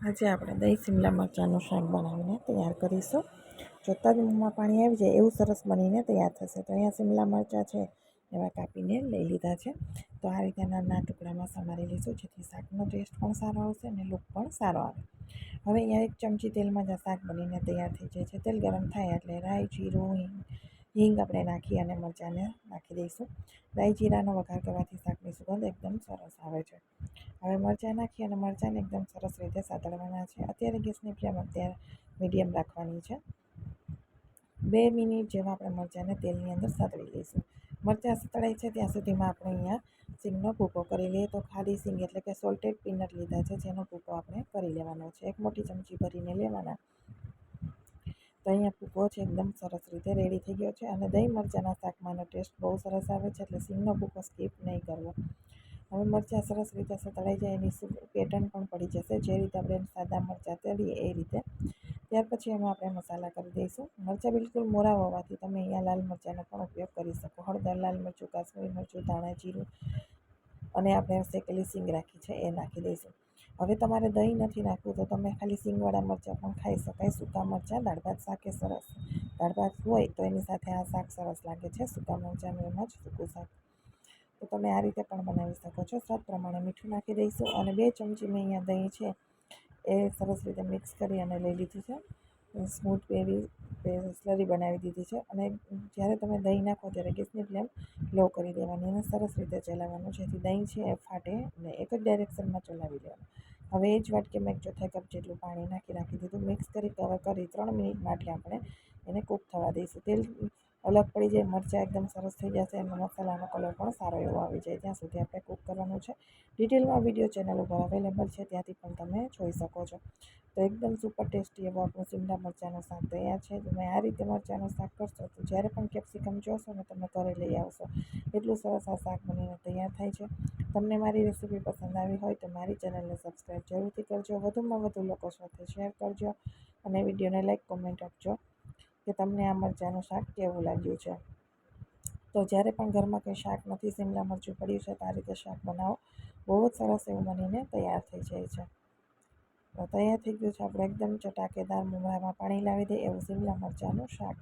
આજે આપણે દહીં શિમલા મરચાંનું શાક બનાવીને તૈયાર કરીશું. જોતાં જ મોંમાં પાણી આવી જાય એવું સરસ બનીને તૈયાર થશે. તો અહીંયા શિમલા મરચાં છે એવા કાપીને લઈ લીધા છે. તો આ રીતે નાના ટુકડામાં સમારી લઈશું, જેથી શાકનો ટેસ્ટ પણ સારો આવશે અને લુક પણ સારો આવે. હવે અહીંયા 1 ચમચી તેલમાં જ શાક બનીને તૈયાર થઈ જાય છે. તેલ ગરમ થાય એટલે રાઈ, જીરું, હિંગ આપણે નાખી અને મરચાંને નાખી દઈશું. રાઈ જીરાનો વઘાર કરવાથી શાકની સુગંધ એકદમ સરસ આવે છે. હવે મરચાં નાખી અને મરચાંને એકદમ સરસ રીતે સાતળવાના છે. અત્યારે ગેસની ફ્લેમ મીડિયમ રાખવાની છે. 2 મિનિટ જેવા આપણે મરચાંને તેલની અંદર સાતળી લઈશું. મરચાં સતળાય છે ત્યાં સુધીમાં આપણે અહીંયા સિંગનો ભૂકો કરી લઈએ. તો ખારી સિંગ એટલે કે સોલ્ટેડ પીનટ લીધા છે, જેનો ભૂકો આપણે કરી લેવાનો છે. 1 મોટી ચમચી ભરીને લેવાના. તો અહીંયા ભૂકો છે એકદમ સરસ રીતે રેડી થઈ ગયો છે. અને દહીં મરચાંના શાકમાંનો ટેસ્ટ બહુ સરસ આવે છે, એટલે સિંગનો ભૂકો સ્કીપ નહીં કરવો. હવે મરચાં સરસ રીતે સતળાઈ જાય એની પેટર્ન પણ પડી જશે, જે રીતે આપણે સાદા મરચાં તળીએ એ રીતે. ત્યાર પછી એમાં આપણે મસાલા કરી દઈશું. મરચાં બિલકુલ મોરા હોવાથી તમે અહીંયા લાલ મરચાંનો પણ ઉપયોગ કરી શકો. હળદર, લાલ મરચું, કાશ્મીરી મરચું, ધાણા જીરું અને આપણે શેકેલી સિંગ રાખી છે એ નાખી દઈશું. હવે તમારે દહીં નથી નાખવું તો તમે ખાલી સિંગવાળા મરચાં પણ ખાઈ શકાય. સૂકા મરચાં દાળ ભાત શાકે સરસ, દાળ ભાત હોય તો એની સાથે આ શાક સરસ લાગે છે. સૂકા મરચાંનું એમ જ સૂકું શાક. તો તમે આ રીતે પણ બનાવી શકો છો. સ્વાદ પ્રમાણે મીઠું નાખી દઈશું અને 2 ચમચી મેં અહીંયા દહીં છે એ સરસ રીતે મિક્સ કરી અને લઈ લીધું છે. સ્મૂથ એવી સ્લરી બનાવી દીધી છે. અને જ્યારે તમે દહીં નાખો ત્યારે ગેસની ફ્લેમ લો કરી દેવાની અને સરસ રીતે ચલાવવાનું, જેથી દહીં છે એ ફાટે અને એક જ ડાયરેક્શનમાં ચલાવી લેવાનું. હવે એ જ વાટકીમાં 1 ચોથાઈ કપ જેટલું પાણી નાખી દીધું. મિક્સ કરી કવર કરી 3 મિનિટ માટે આપણે એને કૂક થવા દઈશું. તેલ અલગ પડી જાય, મરચાં એકદમ સરસ થઈ જશે અને મસાલાનો કલર પણ સારો એવો આવી જાય ત્યાં સુધી આપણે કૂક કરવાનું છે. ડિટેલમાં વિડીયો ચેનલ ઉપર અવેલેબલ છે, ત્યાંથી પણ તમે જોઈ શકો છો. તો એકદમ સુપર ટેસ્ટી એવો આપણું શિમલા મરચાંનું શાક તૈયાર છે. તમે આ રીતે મરચાંનું શાક કરશો તો જ્યારે પણ કેપ્સિકમ જોશો ને તમે ઘરે લઈ આવશો, એટલું સરસ આ શાક બનીને તૈયાર થાય છે. તમને મારી રેસીપી પસંદ આવી હોય તો મારી ચેનલને સબસ્ક્રાઈબ જરૂરથી કરજો, વધુમાં વધુ લોકો સાથે શેર કરજો અને વિડીયોને લાઈક, કોમેન્ટ આપજો કે તમને આ મરચાંનું શાક કેવું લાગ્યું છે. તો જ્યારે પણ ઘરમાં કંઈ શાક નથી, શિમલા મરચું પડ્યું છે, તો આ રીતે શાક બનાવો, બહુ જ સરસ એવું બનીને તૈયાર થઈ જાય છે. તો તૈયાર થઈ ગયું છે આપણે એકદમ ચટાકેદાર, મોઢામાં પાણી લાવી દે એવું શિમલા મરચાંનું શાક.